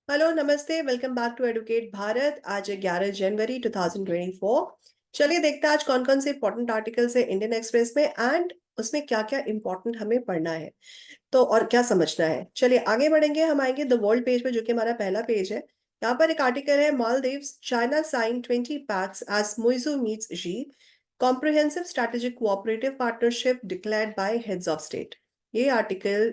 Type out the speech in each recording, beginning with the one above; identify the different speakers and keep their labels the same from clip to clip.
Speaker 1: Hello नमस्ते, welcome back to educate Bharat. आज है 11 जनवरी 2024। चलिए देखते हैं आज कौन कौन से इंपॉर्टेंट आर्टिकल्स है इंडियन एक्सप्रेस में एंड उसमें क्या क्या इंपॉर्टेंट हमें पढ़ना है तो और क्या समझना है। चलिए आगे बढ़ेंगे, हम आएंगे द वर्ल्ड पेज पे जो कि हमारा पहला पेज है। यहाँ पर एक आर्टिकल है, Maldives China sign 20 pacts as Muizzu meets Xi, comprehensive strategic cooperative partnership declared by heads of state. ये आर्टिकल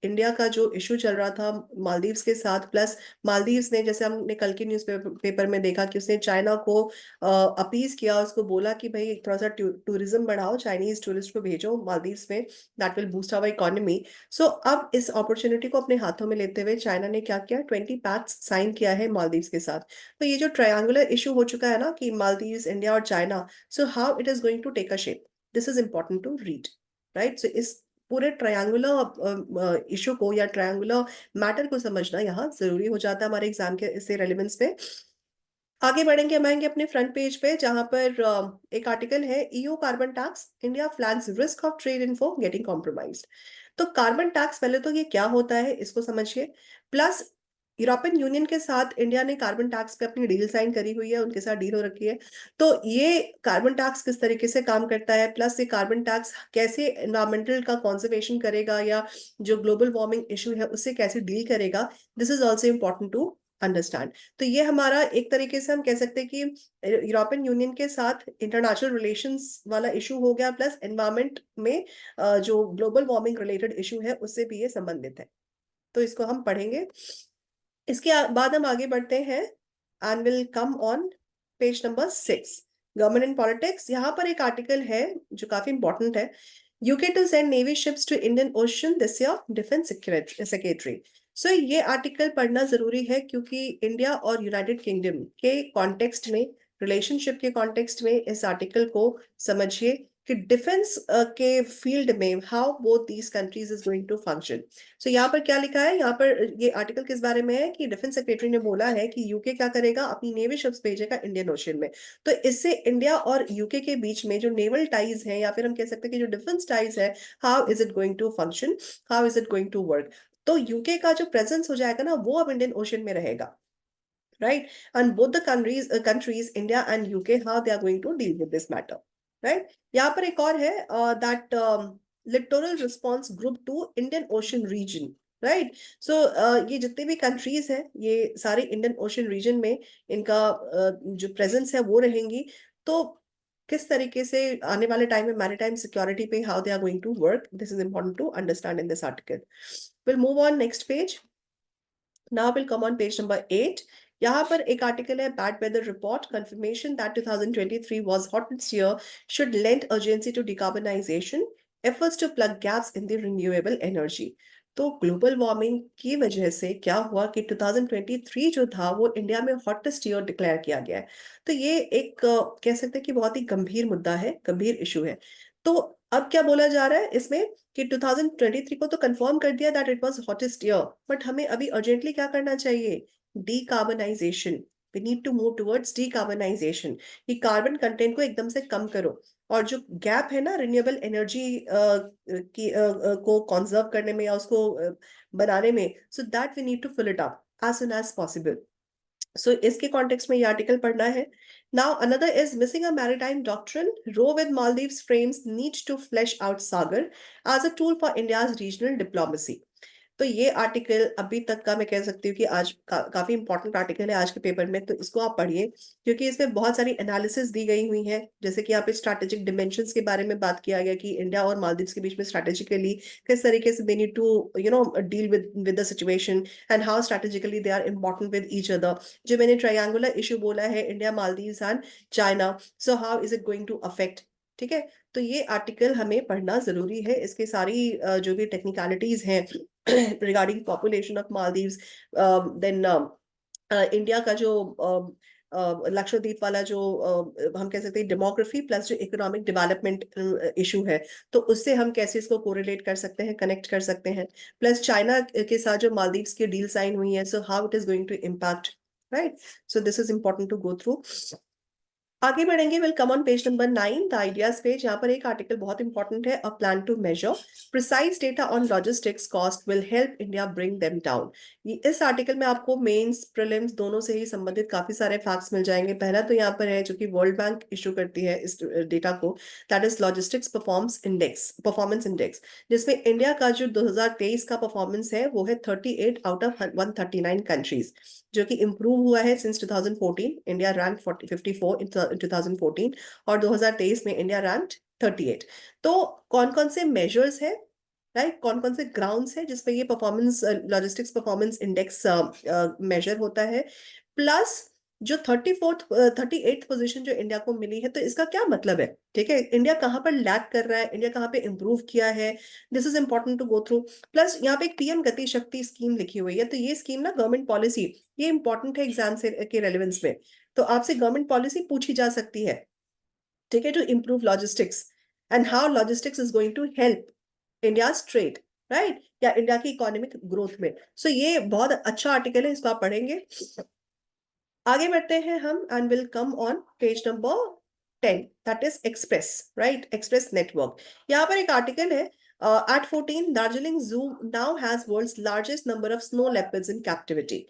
Speaker 1: इंडिया का जो इशू चल रहा था मालदीव्स के साथ, प्लस मालदीव्स ने, जैसे हमने कल की न्यूज़ पेपर में देखा कि उसने चाइना को अपीज किया, उसको बोला कि भाई थोड़ा सा टूरिज्म बढ़ाओ, चाइनीज टूरिस्ट को भेजो मालदीव्स में, that will boost our economy. So अब इस अपॉर्चुनिटी को अपने हाथों में लेते हुए चाइना ने क्या किया, 20 पैक्ट्स साइन किया है मालदीव्स के साथ। तो ये जो ट्रायंगुलर इशू हो चुका है ना कि मालदीव्स, इंडिया और China, so how it is going to take a shape, this is important to read, right. So इस पूरे ट्रायंगुलर इशू को या ट्रायंगुलर मैटर को समझना यहाँ जरूरी हो जाता है हमारे एग्जाम के इससे रेलिवेंस में। आगे बढ़ेंगे, हम आएंगे अपने फ्रंट पेज पे जहां पर एक आर्टिकल है, EU carbon tax, India flags risk of trade info getting compromised. तो कार्बन टैक्स, पहले तो ये क्या होता है इसको समझिए, प्लस यूरोपियन यूनियन के साथ इंडिया ने कार्बन टैक्स पे अपनी डील साइन करी हुई है, उनके साथ डील हो रखी है। तो ये कार्बन टैक्स किस तरीके से काम करता है, प्लस ये कार्बन टैक्स कैसे एनवायरमेंटल का कंजर्वेशन करेगा या जो ग्लोबल वार्मिंग इशू है उससे कैसे डील करेगा, this is also important to understand. तो ये हमारा एक तरीके से हम कह सकते हैं कि यूरोपियन यूनियन के साथ इंटरनेशनल रिलेशंस वाला इशू हो गया, प्लस एनवायरमेंट में जो ग्लोबल वार्मिंग रिलेटेड इशू है उससे भी ये संबंधित है। तो इसको हम पढ़ेंगे, इसके बाद हम आगे बढ़ते हैं and will come on page number 6, government in politics. यहाँ पर एक आर्टिकल है जो काफी इंपॉर्टेंट है, UK to send navy ships to Indian Ocean this year, defence secretary. So ये आर्टिकल पढ़ना जरूरी है क्योंकि इंडिया और यूनाइटेड किंगडम के कॉन्टेक्स्ट में, रिलेशनशिप के कॉन्टेक्स्ट में इस आर्टिकल को समझिए कि डिफेंस के फील्ड में how both these countries is going to function. So यहाँ पर क्या लिखा है, यहाँ पर ये आर्टिकल किस बारे में है कि डिफेंस सेक्रेटरी ने बोला है कि यूके क्या करेगा, अपनी नेवी शिप्स भेजेगा इंडियन ओशन में। तो इससे इंडिया और यूके के बीच में जो नेवल टाइज है या फिर हम कह सकते हैं कि जो डिफेंस टाइज है, how is it going to function, how is it going to work. तो यूके का जो प्रेजेंस हो जाएगा ना वो अब इंडियन ओशन में रहेगा, right? And both the countries, India and UK, how they are going to deal with this matter, right? यहाँ पर एक और है, that littoral response group to Indian Ocean region, right? So ये जितने भी कंट्रीज हैं ये सारे इंडियन ओशन रीजन में इनका जो प्रेजेंस है वो रहेंगी। तो किस तरीके से आने वाले टाइम में मैरीटाइम सिक्योरिटी पे how they are going to work, this is important to understand in this article. Will move on next page, now will come on page number 8। यहाँ पर एक आर्टिकल है, bad weather report confirmation that 2023 was hottest year should lend urgency to decarbonisation, efforts to plug gaps in the renewable energy. तो global warming की वजह से क्या हुआ कि 2023 जो था वो इंडिया में हॉटेस्ट ईयर डिक्लेयर किया गया है। तो ये एक कह सकते हैं कि बहुत ही गंभीर मुद्दा है, गंभीर इशू है। तो अब क्या बोला जा रहा है इसमें कि 2023 को तो कंफर्म कर दिया that it was hottest year, but हमें अभी अर्जेंटली क्या करना चाहिए, decarbonisation. We need to move towards decarbonisation, कि कार्बन कंटेंट को एकदम से कम करो। और जो गैप है ना रिन्यूएबल एनर्जी की को कंजर्व करने में या उसको बनाने में, so that we need to fill it up as soon as possible. So इसके कॉन्टेक्स्ट में ये आर्टिकल पढ़ना है। Now another is missing a maritime doctrine, row with Maldives frames need to flash out Sagar as a tool for India's regional diplomacy. तो ये article अभी तक का मैं कह सकती हूँ कि आज काफी इंपॉर्टेंट आर्टिकल है आज के पेपर में, तो इसको आप पढ़िए क्योंकि इसमें बहुत सारी एनालिसिस दी गई हुई है। जैसे कि यहाँ पे स्ट्रैटेजिक डिमेंशंस के बारे में बात किया गया कि इंडिया और मालदीव्स के बीच में स्ट्रैटेजिकली किस तरीके से they need to deal with the situation and how strategically they are important with each other. जो मैंने ट्रायंगुलर इशू बोला है, India, Maldives and China, so how is it going to affect, ठीक है। तो ये आर्टिकल हमें पढ़ना जरूरी है, इसके सारी जो भी टेक्निकलिटीज हैं regarding population of Maldives, then India का जो लक्षद्वीप वाला जो हम कह सकते हैं डेमोग्राफी प्लस जो इकोनॉमिक डेवलपमेंट इशू है, तो उससे हम कैसे इसको कोरिलेट कर सकते हैं, कनेक्ट कर सकते हैं, प्लस चाइना के साथ जो मालदीव्स की डील साइन हुई है, so how it is going to impact, right. So this is important to go through. आगे बढ़ेंगे, will come on page number 9, the ideas page. यहाँ पर एक आर्टिकल बहुत इंपॉर्टेंट है, a plan to measure precise data on logistics cost will help India bring them down. इस article में आपको मेंस प्रीलिम्स दोनों से ही संबंधित काफी सारे फैक्ट्स मिल जाएंगे। पहला तो यहाँ पर है जो कि वर्ल्ड बैंक इशू करती है इस डेटा को, that is logistics performance index, जिसमें इंडिया का जो 2023 का परफॉर्मेंस है वो है 38 आउट ऑफ 139 कंट्रीज, जो कि इम्प्रूव हुआ है सिंस 2014। इंडिया रैंक 54 इन 2014 और 2023 में इंडिया रैंक 38। तो कौन कौन से मेजर्स है, राइट, कौन कौन से ग्राउंड्स है जिसपे ये performance logistics performance index major होता है, प्लस जो 38th पोजीशन जो इंडिया को मिली है, तो इसका क्या मतलब है, ठीक है, इंडिया कहाँ पर लैग कर रहा है, इंडिया कहाँ पे इम्प्रूव किया है, this is important to go through. Plus यहाँ पे एक पीएम गति शक्ति स्कीम लिखी हुई है, तो ये स्कीम ना गवर्नमेंट पॉलिसी, ये इंपॉर्टेंट है एग्जाम से के रेलेवेंस में, तो आपसे गवर्नमेंट पॉलिसी पूछी जा सकती है, ठीक है, to improve logistics and how logistics is going to help India trade, right, या इंडिया की इकोनॉमिक ग्रोथ में। सो ये बहुत अच्छा आर्टिकल है, इसको आप पढ़ेंगे। आगे बढ़ते हैं हम, and will come on page number 10, that is express, right, express network. यहाँ पर एक आर्टिकल है, at 14 Darjeeling zoo now has world's largest number of snow leopards in captivity.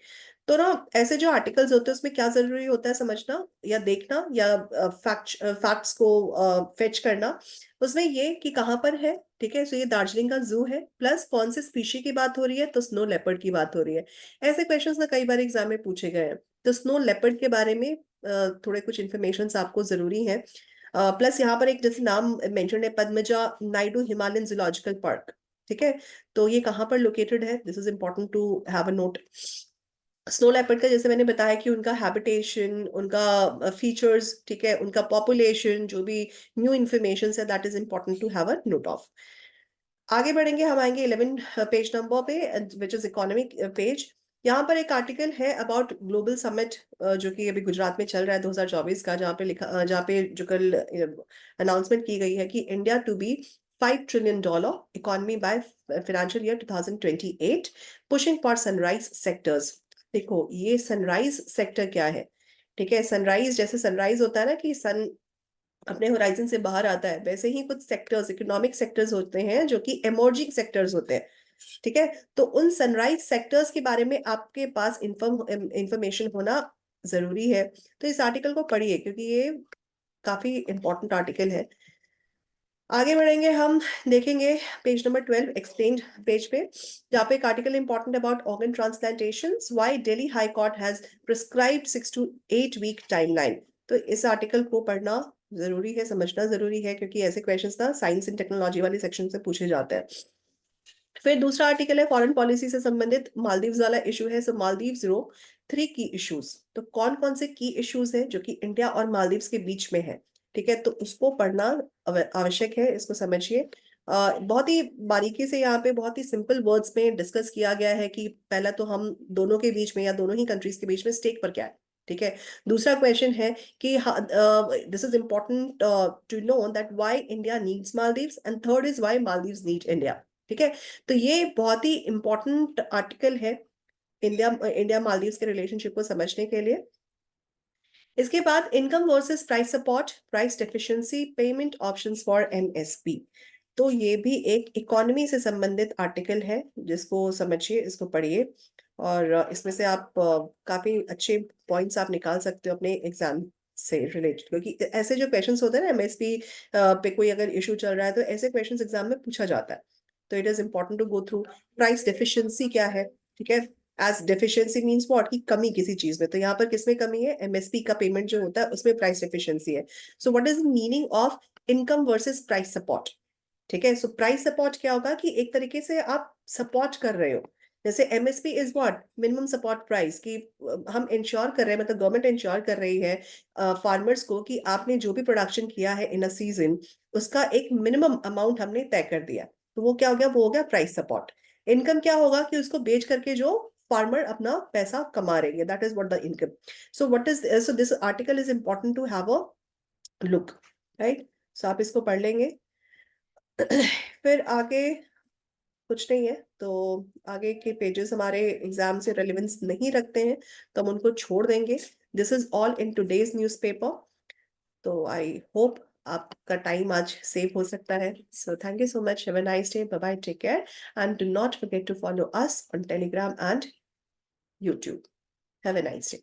Speaker 1: तो ना ऐसे जो आर्टिकल्स होते हैं उसमें क्या जरूरी होता है समझना या देखना या फैक्ट्स को फेच करना, उसमें ये कि कहाँ पर है, ठीक है, सो ये दार्जिलिंग का जू है, प्लस कौन से स्पीशी की बात हो रही है, तो स्नो लेपर्ड की बात हो रही है। ऐसे क्वेश्चंस ना कई बार एग्जाम में पूछे गए हैं, तो स्नो लेपर्ड के बारे में थोड़े कुछ इन्फॉर्मेशन आपको जरूरी है। प्लस यहाँ पर एक जैसे नाम मेंशन है, पद्मजा नायडू हिमालयन जूलॉजिकल पार्क, ठीक है, तो ये कहाँ पर लोकेटेड है, this is important to have a note. Snow leopard का जैसे मैंने बताया कि उनका हैबिटेशन, उनका फीचर्स, ठीक है, उनका पॉपुलेशन, जो भी न्यू इन्फॉर्मेशन है, that is important to have a note of. आगे बढ़ेंगे, हम आएंगे 11 पेज नंबर पे, विच इज इकोनॉमिक पेज। यहाँ पर एक आर्टिकल है अबाउट ग्लोबल समिट, जो कि अभी गुजरात में चल रहा है 2024 का, जहाँ पे लिखा जहाँ पे जो कल अनाउंसमेंट की गई है कि India to be $5 trillion economy by financial year 2028, pushing for sunrise sectors. देखो ये सनराइज सेक्टर क्या है, ठीक है, सनराइज जैसे सनराइज होता है ना कि सन अपने होराइजन से बाहर आता है, वैसे ही कुछ सेक्टर्स, इकोनॉमिक सेक्टर्स होते हैं जो कि इमर्जिंग सेक्टर्स होते हैं, ठीक है, तो उन सनराइज सेक्टर्स के बारे में आपके पास इंफॉर्मेशन होना जरूरी है। तो इस आर्टिकल को पढ़िए क्योंकि ये काफी इंपॉर्टेंट आर्टिकल है। आगे बढ़ेंगे हम, देखेंगे पेज नंबर 12 एक्सप्लेन्ड पेज पे, जहाँ पे एक article important about organ transplantation, why Delhi high court has prescribed 6 to 8 week timeline. तो इस आर्टिकल को पढ़ना जरूरी है, समझना जरूरी है, क्योंकि ऐसे क्वेश्चंस ना साइंस एंड टेक्नोलॉजी वाले सेक्शन से पूछे जाते हैं। फिर दूसरा आर्टिकल है फॉरेन पॉलिसी से संबंधित, मालदीव्स वाला इशू है, सो मालदीव्स रो 3 की इश्यूज। तो कौन कौन से की इश्यूज है जो कि इंडिया और मालदीव्स के बीच में है, ठीक है, तो उसको पढ़ना आवश्यक है, इसको समझिए। बहुत ही बारीकी से यहाँ पे बहुत ही सिंपल वर्ड्स में डिस्कस किया गया है कि पहला तो हम दोनों के बीच में या दोनों ही कंट्रीज के बीच में स्टेक पर क्या है, ठीक है। दूसरा क्वेश्चन है कि this is important to know that why India needs Maldives, and third is why Maldives need India, ठीक है। तो ये बहुत ही इंपॉर्टेंट आर्टिकल है इंडिया इंडिया मालदीव्स के रिलेशनशिप को समझने के लिए। इसके बाद income versus price support, price deficiency, payment options for MSP. तो ये भी एक इकोनॉमी से संबंधित आर्टिकल है, जिसको समझिए, इसको पढ़िए, और इसमें से आप काफी अच्छे पॉइंट्स आप निकाल सकते हो अपने एग्जाम से रिलेटेड, क्योंकि ऐसे जो क्वेश्चंस होते हैं ना एमएसपी पे कोई अगर इशू चल रहा है तो ऐसे क्वेश्चंस एग्जाम में पूछा जाता है। तो it is important to go through price deficiency क्या है, ठीक है, एज डेफिशिएंसी मींस व्हाट, की कमी किसी चीज में, तो यहाँ पर किसमें कमी है, एमएसपी का पेमेंट जो होता है उसमें प्राइस डेफिशिएंसी है। सो what is the meaning of income versus price support, ठीक है। सो प्राइस सपोर्ट क्या होगा कि एक तरीके से आप सपोर्ट कर रहे हो, जैसे MSP is what, minimum support price, कि हम इंश्योर कर रहे हैं, मतलब गवर्नमेंट इंश्योर कर रही है फार्मर्स को कि आपने जो भी प्रोडक्शन किया है इन अ सीजन, उसका एक मिनिमम अमाउंट हमने तय कर दिया, तो वो क्या हो गया, वो हो गया प्राइस सपोर्ट। इनकम क्या होगा कि उसको बेच करके जो फार्मर अपना पैसा कमा रही है, that is what the income. So what is, so this article is important to have a look, right, so आप इसको पढ़ लेंगे। फिर आगे कुछ नहीं है, तो आगे के पेजेस हमारे एग्जाम से रेलेवेंस नहीं रखते हैं, तो हम उनको छोड़ देंगे। This is all in today's newspaper. तो आई होप आपका टाइम आज सेव हो सकता है। So thank you so much, have a nice day, bye bye, take care, and do not forget to follow us on Telegram and YouTube. Have a nice day.